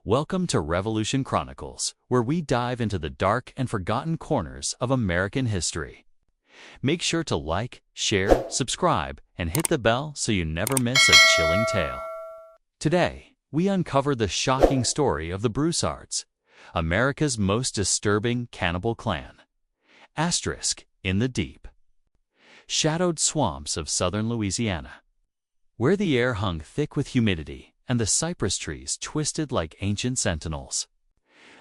Welcome to Revolution Chronicles, where we dive into the dark and forgotten corners of American history. Make sure to like, share, subscribe, and hit the bell so you never miss a chilling tale. Today, we uncover the shocking story of the Broussards, America's most disturbing cannibal clan. In the deep, shadowed swamps of southern Louisiana, where the air hung thick with humidity and the cypress trees twisted like ancient sentinels.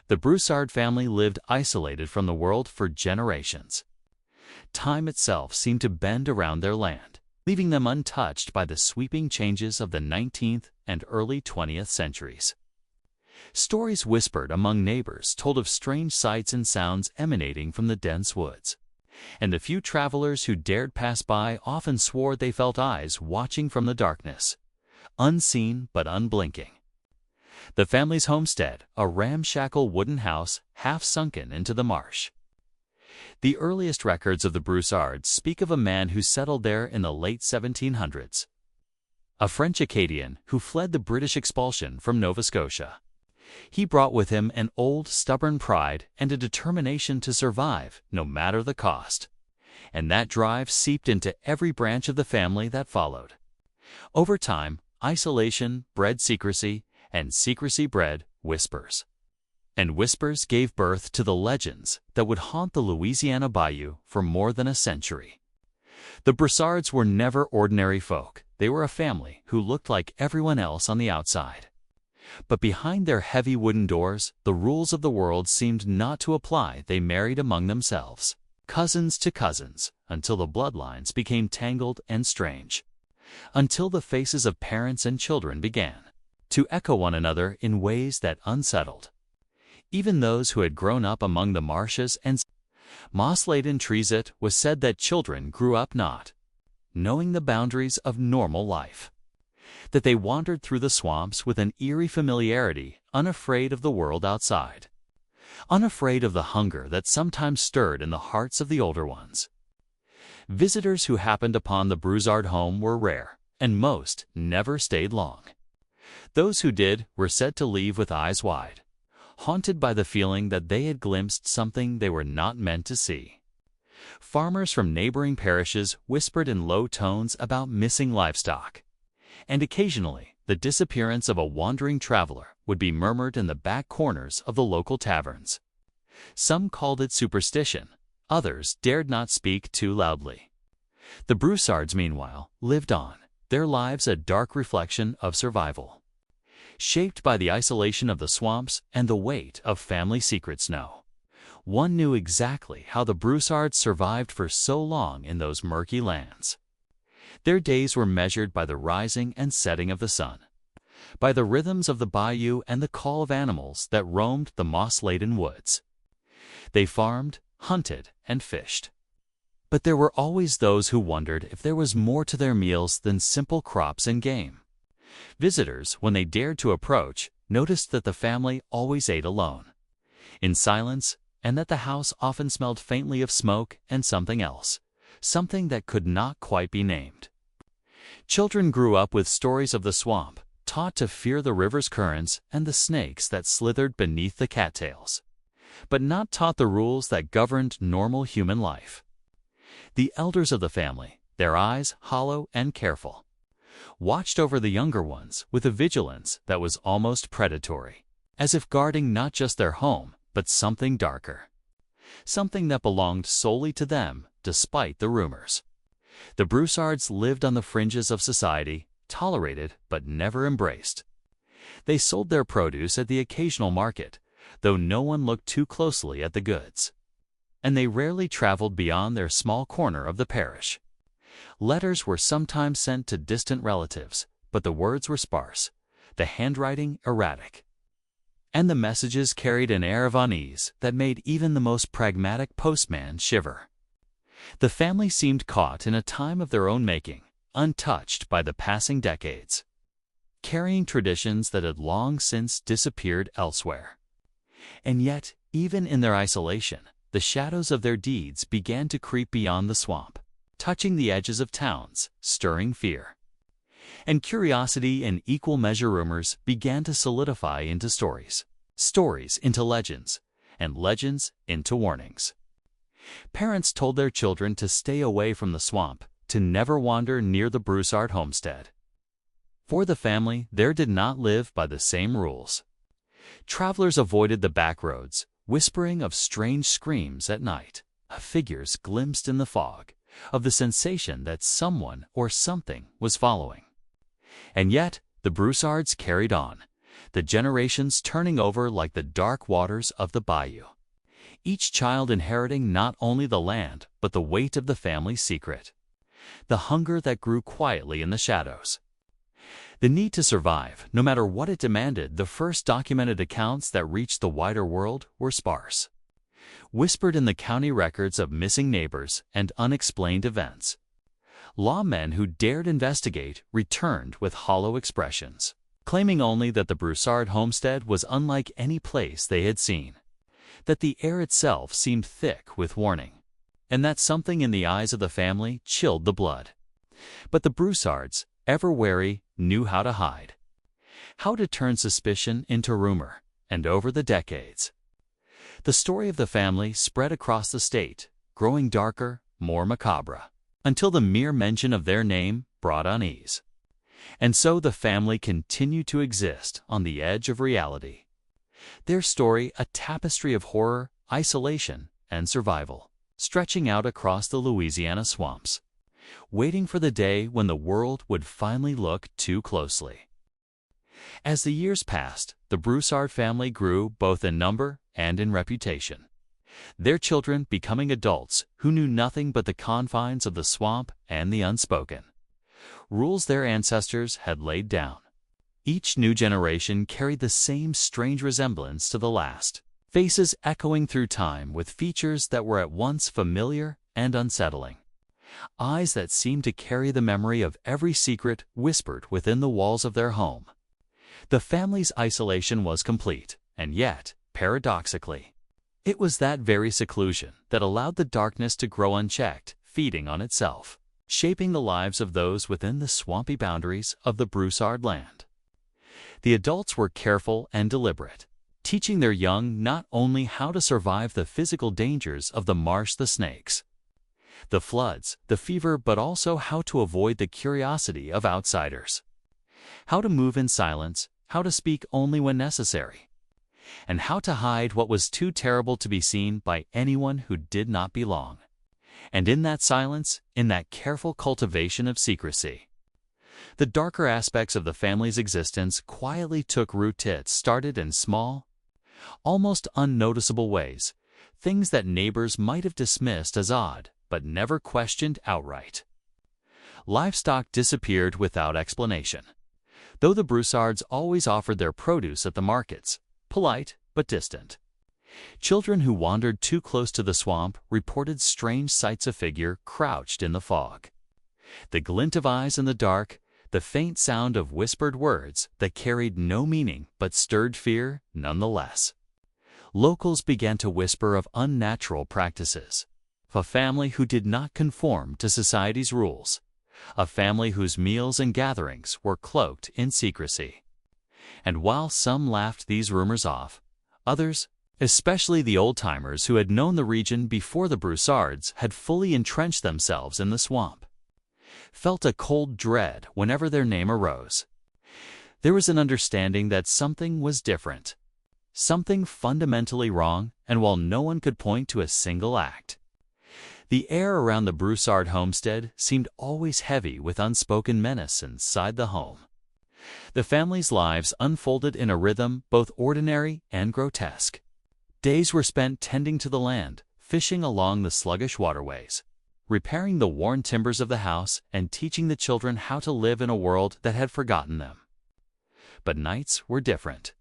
The Broussard family lived isolated from the world for generations. Time itself seemed to bend around their land, leaving them untouched by the sweeping changes of the 19th and early 20th centuries. Stories whispered among neighbors told of strange sights and sounds emanating from the dense woods, and the few travelers who dared pass by often swore they felt eyes watching from the darkness, unseen but unblinking. The family's homestead, a ramshackle wooden house half sunken into the marsh. The earliest records of the Broussards speak of a man who settled there in the late 1700s, a French Acadian who fled the British expulsion from Nova Scotia. He brought with him an old, stubborn pride and a determination to survive no matter the cost, and that drive seeped into every branch of the family that followed. Over time, isolation bred secrecy, and secrecy bred whispers. And whispers gave birth to the legends that would haunt the Louisiana bayou for more than a century. The Broussards were never ordinary folk. They were a family who looked like everyone else on the outside. But behind their heavy wooden doors, the rules of the world seemed not to apply. They married among themselves, cousins to cousins, until the bloodlines became tangled and strange, until the faces of parents and children began to echo one another in ways that unsettled even those who had grown up among the marshes and moss-laden trees. It was said that children grew up not knowing the boundaries of normal life, that they wandered through the swamps with an eerie familiarity, unafraid of the world outside, unafraid of the hunger that sometimes stirred in the hearts of the older ones. Visitors who happened upon the Broussard home were rare, and most never stayed long. Those who did were said to leave with eyes wide, haunted by the feeling that they had glimpsed something they were not meant to see. Farmers from neighboring parishes whispered in low tones about missing livestock, and occasionally the disappearance of a wandering traveler would be murmured in the back corners of the local taverns. Some called it superstition, others dared not speak too loudly. The Broussards, meanwhile, lived on, their lives a dark reflection of survival, shaped by the isolation of the swamps and the weight of family secrets. No one knew exactly how the Broussards survived for so long in those murky lands. Their days were measured by the rising and setting of the sun, by the rhythms of the bayou and the call of animals that roamed the moss-laden woods. They farmed, hunted, and fished. But there were always those who wondered if there was more to their meals than simple crops and game. Visitors, when they dared to approach, noticed that the family always ate alone, in silence, and that the house often smelled faintly of smoke and something else, something that could not quite be named. Children grew up with stories of the swamp, taught to fear the river's currents and the snakes that slithered beneath the cattails, but not taught the rules that governed normal human life. The elders of the family, their eyes hollow and careful, watched over the younger ones with a vigilance that was almost predatory, as if guarding not just their home, but something darker, something that belonged solely to them, despite the rumors. The Broussards lived on the fringes of society, tolerated but never embraced. They sold their produce at the occasional market, though no one looked too closely at the goods, and they rarely traveled beyond their small corner of the parish. Letters were sometimes sent to distant relatives, but the words were sparse, the handwriting erratic, and the messages carried an air of unease that made even the most pragmatic postman shiver. The family seemed caught in a time of their own making, untouched by the passing decades, carrying traditions that had long since disappeared elsewhere. And yet, even in their isolation, the shadows of their deeds began to creep beyond the swamp, touching the edges of towns, stirring fear. And curiosity in equal measure rumors began to solidify into stories, stories into legends, and legends into warnings. Parents told their children to stay away from the swamp, to never wander near the Broussard homestead. For the family, there did not live by the same rules. Travelers avoided the back roads, whispering of strange screams at night, of figures glimpsed in the fog, of the sensation that someone or something was following. And yet, the Broussards carried on, the generations turning over like the dark waters of the bayou, each child inheriting not only the land but the weight of the family's secret, the hunger that grew quietly in the shadows. The need to survive, no matter what it demanded. The first documented accounts that reached the wider world were sparse, whispered in the county records of missing neighbors and unexplained events. Lawmen who dared investigate returned with hollow expressions, claiming only that the Broussard homestead was unlike any place they had seen, that the air itself seemed thick with warning, and that something in the eyes of the family chilled the blood. But the Broussards, ever wary, knew how to hide, how to turn suspicion into rumor, and over the decades, the story of the family spread across the state, growing darker, more macabre, until the mere mention of their name brought unease. And so the family continued to exist on the edge of reality, their story a tapestry of horror, isolation, and survival, stretching out across the Louisiana swamps, waiting for the day when the world would finally look too closely. As the years passed, the Broussard family grew both in number and in reputation, their children becoming adults who knew nothing but the confines of the swamp and the unspoken rules their ancestors had laid down. Each new generation carried the same strange resemblance to the last, faces echoing through time with features that were at once familiar and unsettling, eyes that seemed to carry the memory of every secret whispered within the walls of their home. The family's isolation was complete, and yet, paradoxically, it was that very seclusion that allowed the darkness to grow unchecked, feeding on itself, shaping the lives of those within the swampy boundaries of the Broussard land. The adults were careful and deliberate, teaching their young not only how to survive the physical dangers of the marsh, the snakes, the floods, the fever, but also how to avoid the curiosity of outsiders, how to move in silence, how to speak only when necessary, and how to hide what was too terrible to be seen by anyone who did not belong. And in that silence, in that careful cultivation of secrecy, the darker aspects of the family's existence quietly took root. It started in small, almost unnoticeable ways, things that neighbors might have dismissed as odd, but never questioned outright. Livestock disappeared without explanation, though the Broussards always offered their produce at the markets, polite but distant. Children who wandered too close to the swamp reported strange sights: a figure crouched in the fog, the glint of eyes in the dark, the faint sound of whispered words that carried no meaning but stirred fear nonetheless. Locals began to whisper of unnatural practices, a family who did not conform to society's rules, a family whose meals and gatherings were cloaked in secrecy. And while some laughed these rumors off, others, especially the old-timers who had known the region before the Broussards had fully entrenched themselves in the swamp, felt a cold dread whenever their name arose. There was an understanding that something was different, something fundamentally wrong, and while no one could point to a single act, the air around the Broussard homestead seemed always heavy with unspoken menace inside the home. The family's lives unfolded in a rhythm both ordinary and grotesque. Days were spent tending to the land, fishing along the sluggish waterways, repairing the worn timbers of the house, and teaching the children how to live in a world that had forgotten them. But nights were different.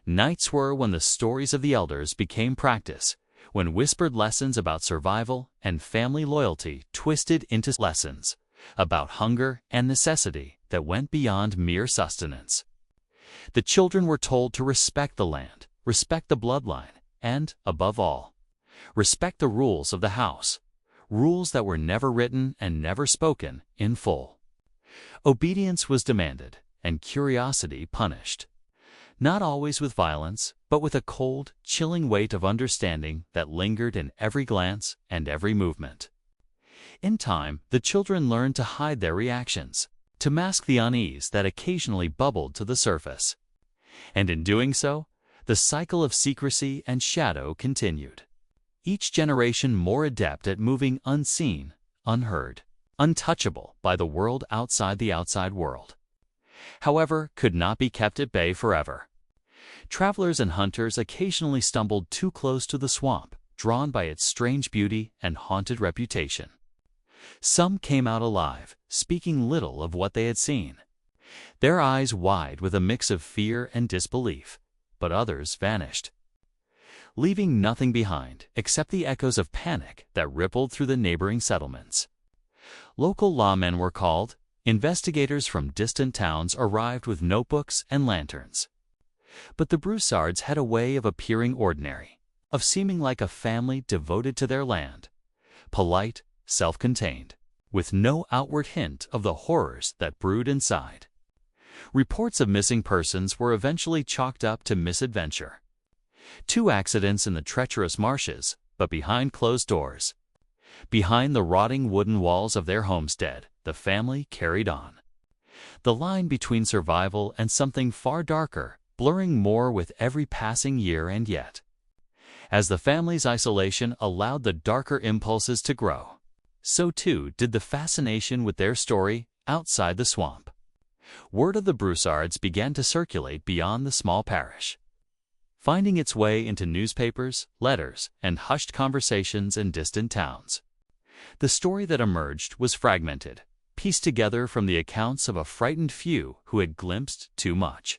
Nights were when the stories of the elders became practice, when whispered lessons about survival and family loyalty twisted into lessons about hunger and necessity that went beyond mere sustenance. The children were told to respect the land, respect the bloodline, and, above all, respect the rules of the house, rules that were never written and never spoken in full. Obedience was demanded, and curiosity punished. Not always with violence, but with a cold, chilling weight of understanding that lingered in every glance and every movement. In time, the children learned to hide their reactions, to mask the unease that occasionally bubbled to the surface. And in doing so, the cycle of secrecy and shadow continued. Each generation more adept at moving unseen, unheard, untouchable by the world outside the outside world. However, could not be kept at bay forever. Travelers and hunters occasionally stumbled too close to the swamp, drawn by its strange beauty and haunted reputation. Some came out alive, speaking little of what they had seen, their eyes wide with a mix of fear and disbelief, but others vanished, leaving nothing behind except the echoes of panic that rippled through the neighboring settlements. Local lawmen were called. Investigators from distant towns arrived with notebooks and lanterns. But the Broussards had a way of appearing ordinary, of seeming like a family devoted to their land, polite, self-contained, with no outward hint of the horrors that brewed inside. Reports of missing persons were eventually chalked up to misadventure. 2 accidents in the treacherous marshes, but behind closed doors. Behind the rotting wooden walls of their homestead, the family carried on. The line between survival and something far darker, blurring more with every passing year, and yet, as the family's isolation allowed the darker impulses to grow, so too did the fascination with their story outside the swamp. Word of the Broussards began to circulate beyond the small parish, finding its way into newspapers, letters, and hushed conversations in distant towns. The story that emerged was fragmented, pieced together from the accounts of a frightened few who had glimpsed too much,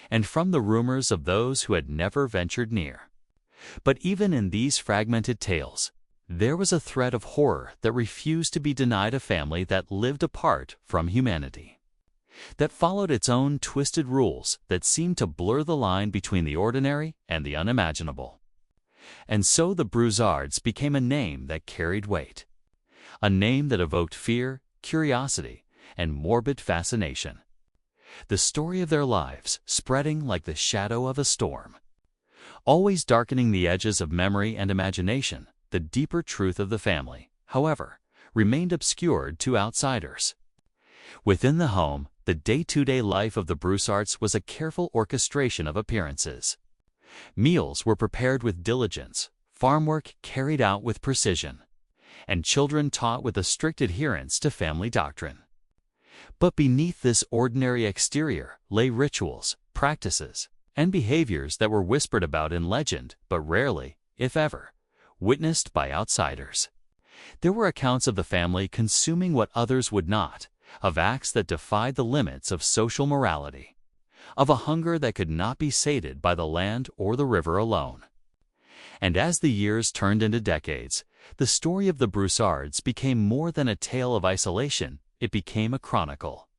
and from the rumors of those who had never ventured near. But even in these fragmented tales, there was a thread of horror that refused to be denied a family that lived apart from humanity, that followed its own twisted rules that seemed to blur the line between the ordinary and the unimaginable. And so the Broussards became a name that carried weight, a name that evoked fear, curiosity, and morbid fascination. The story of their lives spreading like the shadow of a storm, always darkening the edges of memory and imagination. The deeper truth of the family, however, remained obscured to outsiders. Within the home, the day-to-day life of the Broussards was a careful orchestration of appearances. Meals were prepared with diligence, farm work carried out with precision, and children taught with a strict adherence to family doctrine. But beneath this ordinary exterior lay rituals, practices, and behaviors that were whispered about in legend, but rarely, if ever, witnessed by outsiders. There were accounts of the family consuming what others would not, of acts that defied the limits of social morality, of a hunger that could not be sated by the land or the river alone. And as the years turned into decades, the story of the Broussards became more than a tale of isolation. It became a chronicle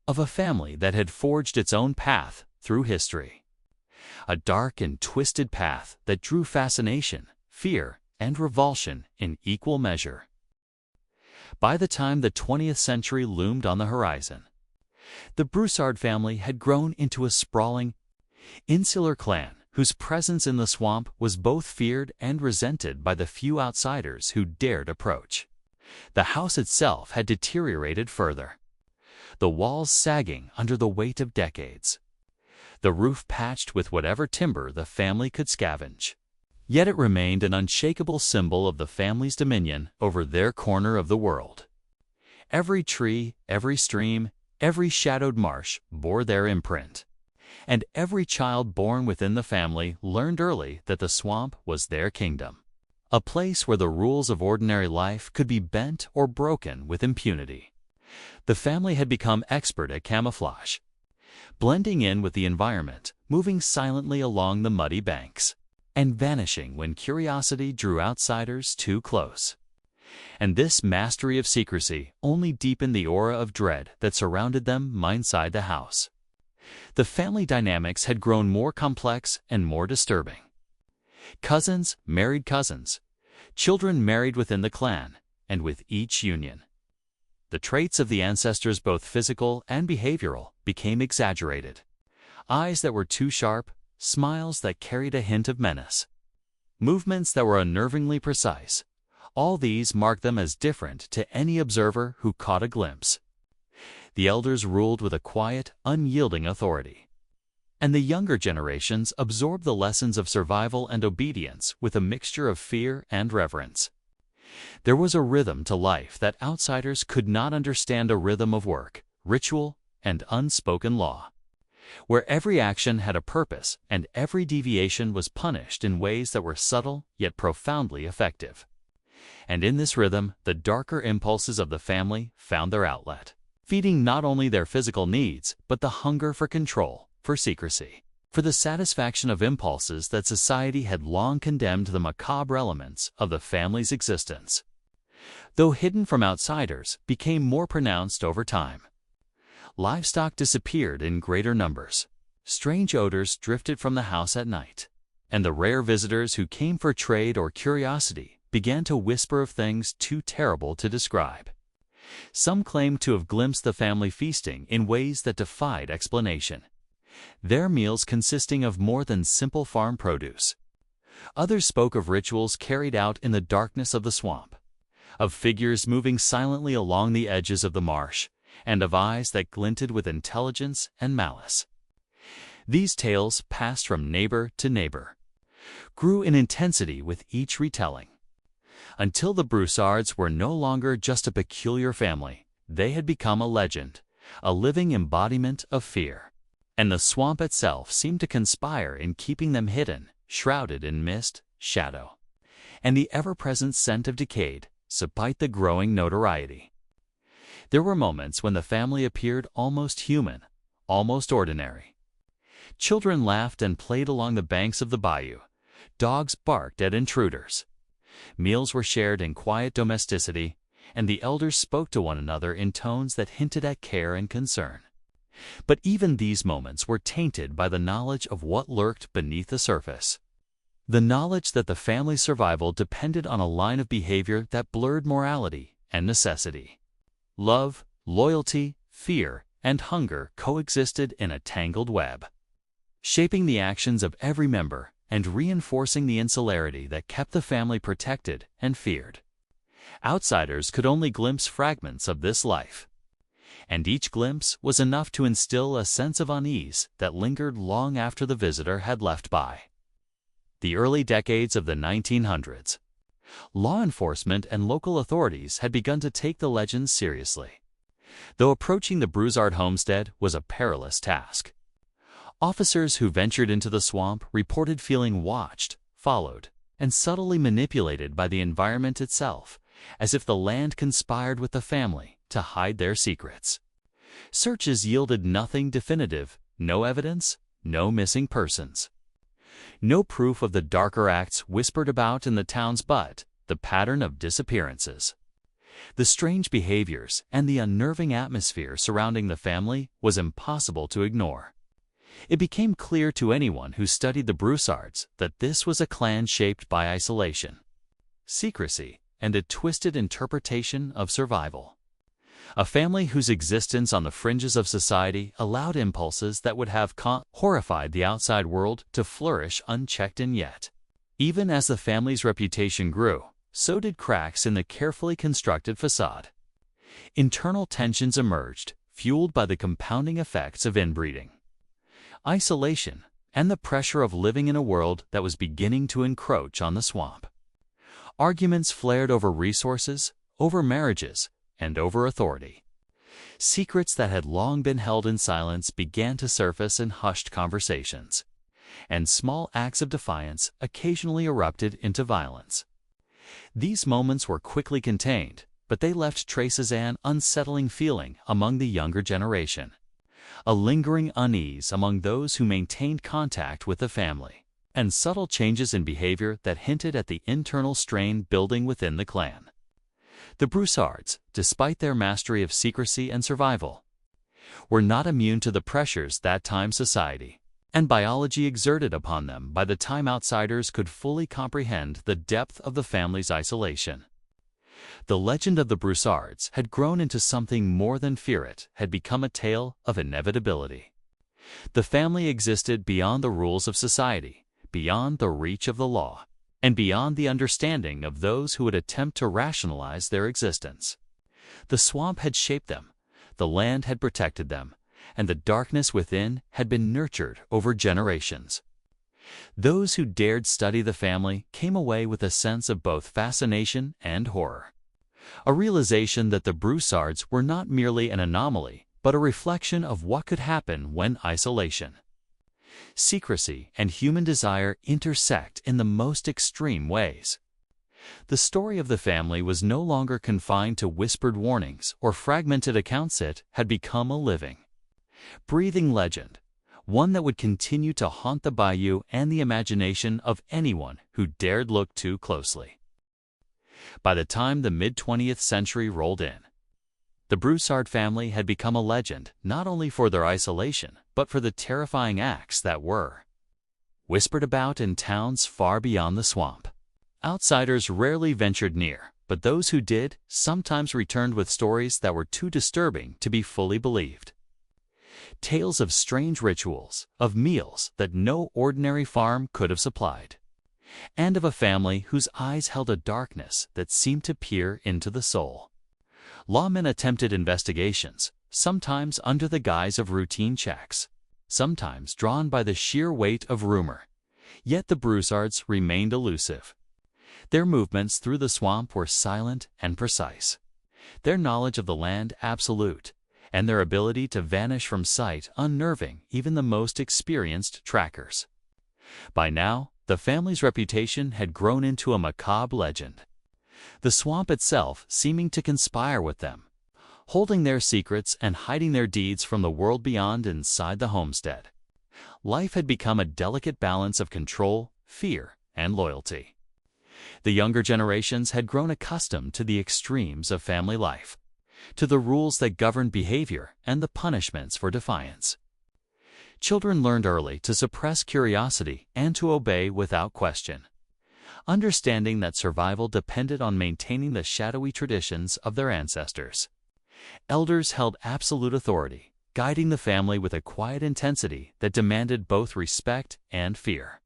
of a family that had forged its own path through history, a dark and twisted path that drew fascination, fear, and revulsion in equal measure. By the time the 20th century loomed on the horizon, the Broussard family had grown into a sprawling, insular clan whose presence in the swamp was both feared and resented by the few outsiders who dared approach. The house itself had deteriorated further, the walls sagging under the weight of decades, the roof patched with whatever timber the family could scavenge. Yet it remained an unshakable symbol of the family's dominion over their corner of the world. Every tree, every stream, every shadowed marsh bore their imprint, and every child born within the family learned early that the swamp was their kingdom, a place where the rules of ordinary life could be bent or broken with impunity. The family had become expert at camouflage, blending in with the environment, moving silently along the muddy banks, and vanishing when curiosity drew outsiders too close. And this mastery of secrecy only deepened the aura of dread that surrounded them inside the house. The family dynamics had grown more complex and more disturbing. Cousins married cousins, children married within the clan, and with each union, the traits of the ancestors, both physical and behavioral, became exaggerated. Eyes that were too sharp, smiles that carried a hint of menace, movements that were unnervingly precise. All these marked them as different to any observer who caught a glimpse. The elders ruled with a quiet, unyielding authority, and the younger generations absorbed the lessons of survival and obedience with a mixture of fear and reverence. There was a rhythm to life that outsiders could not understand, a rhythm of work, ritual, and unspoken law, where every action had a purpose and every deviation was punished in ways that were subtle yet profoundly effective. And in this rhythm, the darker impulses of the family found their outlet, feeding not only their physical needs, but the hunger for control, for secrecy, for the satisfaction of impulses that society had long condemned, the macabre elements of the family's existence, though hidden from outsiders, became more pronounced over time. Livestock disappeared in greater numbers. Strange odors drifted from the house at night, and the rare visitors who came for trade or curiosity began to whisper of things too terrible to describe. Some claimed to have glimpsed the family feasting in ways that defied explanation, their meals consisting of more than simple farm produce. Others spoke of rituals carried out in the darkness of the swamp, of figures moving silently along the edges of the marsh, and of eyes that glinted with intelligence and malice. These tales passed from neighbor to neighbor, grew in intensity with each retelling, until the Broussards were no longer just a peculiar family. They had become a legend, a living embodiment of fear. And the swamp itself seemed to conspire in keeping them hidden, shrouded in mist, shadow, and the ever-present scent of decay, despite the growing notoriety. There were moments when the family appeared almost human, almost ordinary. Children laughed and played along the banks of the bayou. Dogs barked at intruders. Meals were shared in quiet domesticity, and the elders spoke to one another in tones that hinted at care and concern. But even these moments were tainted by the knowledge of what lurked beneath the surface. The knowledge that the family's survival depended on a line of behavior that blurred morality and necessity. Love, loyalty, fear, and hunger coexisted in a tangled web, shaping the actions of every member and reinforcing the insularity that kept the family protected and feared. Outsiders could only glimpse fragments of this life, and each glimpse was enough to instill a sense of unease that lingered long after the visitor had left by. The early decades of the 1900s. Law enforcement and local authorities had begun to take the legends seriously, though approaching the Broussard homestead was a perilous task. Officers who ventured into the swamp reported feeling watched, followed, and subtly manipulated by the environment itself, as if the land conspired with the family to hide their secrets. Searches yielded nothing definitive, no evidence, no missing persons. No proof of the darker acts whispered about in the towns, but the pattern of disappearances, the strange behaviors, and the unnerving atmosphere surrounding the family was impossible to ignore. It became clear to anyone who studied the Broussards that this was a clan shaped by isolation, secrecy, and a twisted interpretation of survival. A family whose existence on the fringes of society allowed impulses that would have horrified the outside world to flourish unchecked. And yet, even as the family's reputation grew, so did cracks in the carefully constructed facade. Internal tensions emerged, fueled by the compounding effects of inbreeding, isolation, and the pressure of living in a world that was beginning to encroach on the swamp. Arguments flared over resources, over marriages, and over authority. Secrets that had long been held in silence began to surface in hushed conversations, and small acts of defiance occasionally erupted into violence. These moments were quickly contained, but they left traces, an unsettling feeling among the younger generation, a lingering unease among those who maintained contact with the family, and subtle changes in behavior that hinted at the internal strain building within the clan. The Broussards, despite their mastery of secrecy and survival, were not immune to the pressures that time society and biology exerted upon them. By the time outsiders could fully comprehend the depth of the family's isolation, The legend of the Broussards had grown into something more than fear. It had become a tale of inevitability. The family existed beyond the rules of society, beyond the reach of the law, and beyond the understanding of those who would attempt to rationalize their existence. The swamp had shaped them, the land had protected them, and the darkness within had been nurtured over generations. Those who dared study the family came away with a sense of both fascination and horror. A realization that the Broussards were not merely an anomaly, but a reflection of what could happen when isolation, secrecy, and human desire intersect in the most extreme ways. The story of the family was no longer confined to whispered warnings or fragmented accounts. It had become a living, breathing legend, one that would continue to haunt the bayou and the imagination of anyone who dared look too closely. By the time the mid-20th century rolled in, the Broussard family had become a legend not only for their isolation, but for the terrifying acts that were whispered about in towns far beyond the swamp. Outsiders rarely ventured near, but those who did sometimes returned with stories that were too disturbing to be fully believed. Tales of strange rituals, of meals that no ordinary farm could have supplied, and of a family whose eyes held a darkness that seemed to peer into the soul. Lawmen attempted investigations, sometimes under the guise of routine checks, sometimes drawn by the sheer weight of rumor. Yet the Broussards remained elusive. Their movements through the swamp were silent and precise, their knowledge of the land absolute, and their ability to vanish from sight unnerving even the most experienced trackers. By now, the family's reputation had grown into a macabre legend, the swamp itself seeming to conspire with them, holding their secrets and hiding their deeds from the world beyond inside the homestead. Life had become a delicate balance of control, fear, and loyalty. The younger generations had grown accustomed to the extremes of family life, to the rules that governed behavior and the punishments for defiance. Children learned early to suppress curiosity and to obey without question, understanding that survival depended on maintaining the shadowy traditions of their ancestors. Elders held absolute authority, guiding the family with a quiet intensity that demanded both respect and fear.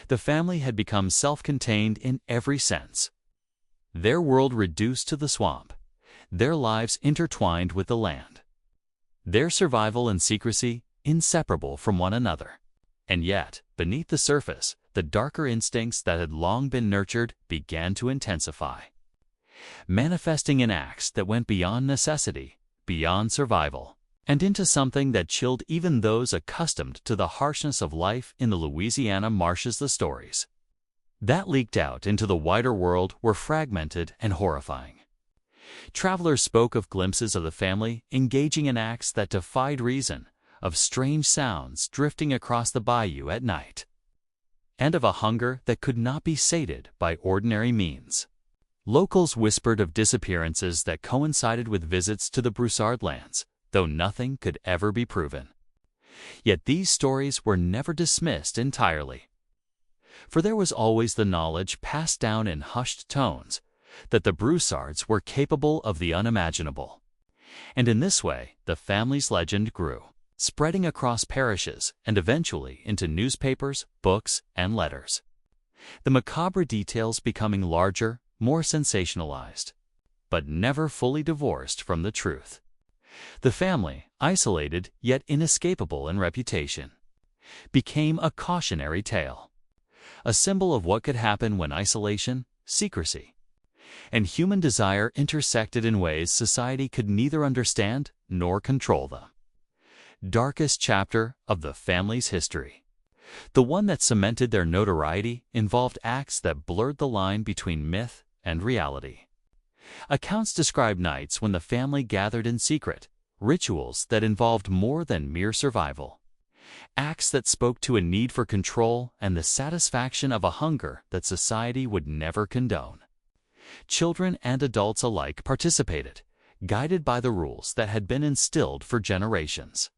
The family had become self-contained in every sense. Their world reduced to the swamp, their lives intertwined with the land, their survival and secrecy inseparable from one another. And yet, beneath the surface, the darker instincts that had long been nurtured began to intensify, manifesting in acts that went beyond necessity, beyond survival, and into something that chilled even those accustomed to the harshness of life in the Louisiana marshes. The stories that leaked out into the wider world were fragmented and horrifying. Travelers spoke of glimpses of the family engaging in acts that defied reason, of strange sounds drifting across the bayou at night, and of a hunger that could not be sated by ordinary means. Locals whispered of disappearances that coincided with visits to the Broussard lands, though nothing could ever be proven. Yet these stories were never dismissed entirely, for there was always the knowledge passed down in hushed tones that the Broussards were capable of the unimaginable. And in this way, the family's legend grew, spreading across parishes and eventually into newspapers, books, and letters. The macabre details becoming larger, more sensationalized, but never fully divorced from the truth. The family, isolated yet inescapable in reputation, became a cautionary tale, a symbol of what could happen when isolation, secrecy, and human desire intersected in ways society could neither understand nor control them. Darkest chapter of the family's history, the one that cemented their notoriety, involved acts that blurred the line between myth and reality. Accounts describe nights when the family gathered in secret, rituals that involved more than mere survival, acts that spoke to a need for control and the satisfaction of a hunger that society would never condone. Children and adults alike participated, guided by the rules that had been instilled for generations.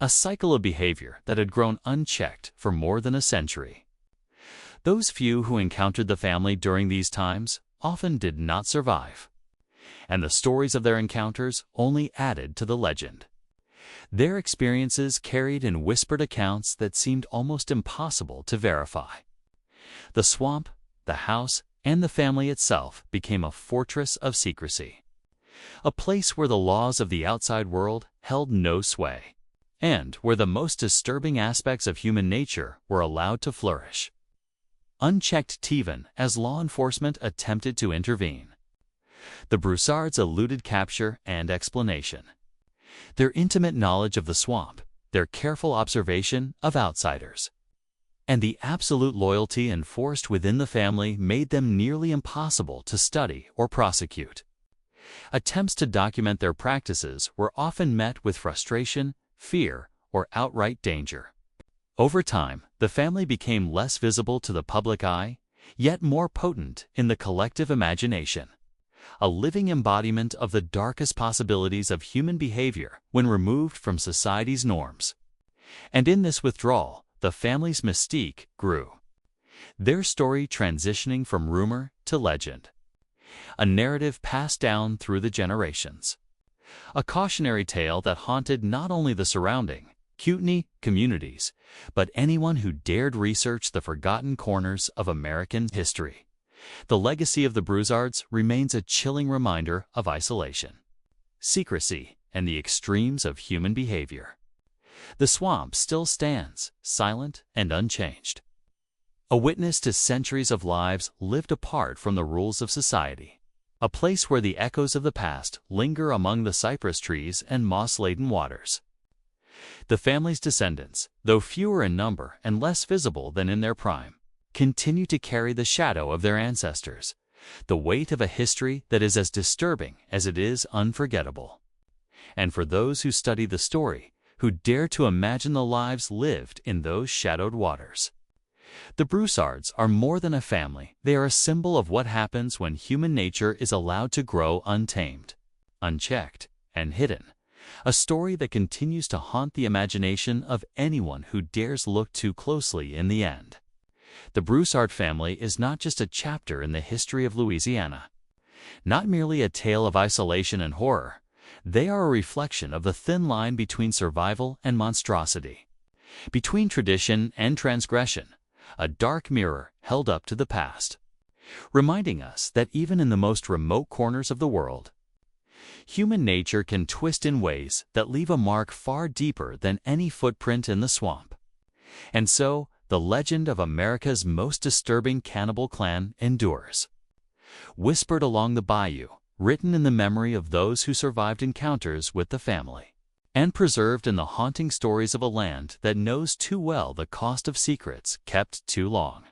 A cycle of behavior that had grown unchecked for more than a century. Those few who encountered the family during these times often did not survive, and the stories of their encounters only added to the legend. Their experiences carried in whispered accounts that seemed almost impossible to verify. The swamp, the house, and the family itself became a fortress of secrecy, a place where the laws of the outside world held no sway, and where the most disturbing aspects of human nature were allowed to flourish, unchecked even as law enforcement attempted to intervene. The Broussards eluded capture and explanation. Their intimate knowledge of the swamp, their careful observation of outsiders, and the absolute loyalty enforced within the family made them nearly impossible to study or prosecute. Attempts to document their practices were often met with frustration, fear, or outright danger. Over time, the family became less visible to the public eye, yet more potent in the collective imagination, a living embodiment of the darkest possibilities of human behavior when removed from society's norms. And in this withdrawal, the family's mystique grew, their story transitioning from rumor to legend, a narrative passed down through the generations, a cautionary tale that haunted not only the surrounding Kootenai communities, but anyone who dared research the forgotten corners of American history. The legacy of the Broussards remains a chilling reminder of isolation, secrecy, and the extremes of human behavior. The swamp still stands, silent and unchanged, a witness to centuries of lives lived apart from the rules of society, a place where the echoes of the past linger among the cypress trees and moss-laden waters. The family's descendants, though fewer in number and less visible than in their prime, continue to carry the shadow of their ancestors, the weight of a history that is as disturbing as it is unforgettable. And for those who study the story, who dare to imagine the lives lived in those shadowed waters, the Broussards are more than a family. They are a symbol of what happens when human nature is allowed to grow untamed, unchecked, and hidden, a story that continues to haunt the imagination of anyone who dares look too closely in the end. The Broussard family is not just a chapter in the history of Louisiana, not merely a tale of isolation and horror. They are a reflection of the thin line between survival and monstrosity, between tradition and transgression, a dark mirror held up to the past, reminding us that even in the most remote corners of the world, human nature can twist in ways that leave a mark far deeper than any footprint in the swamp. And so, the legend of America's most disturbing cannibal clan endures, whispered along the bayou, written in the memory of those who survived encounters with the family, and preserved in the haunting stories of a land that knows too well the cost of secrets kept too long.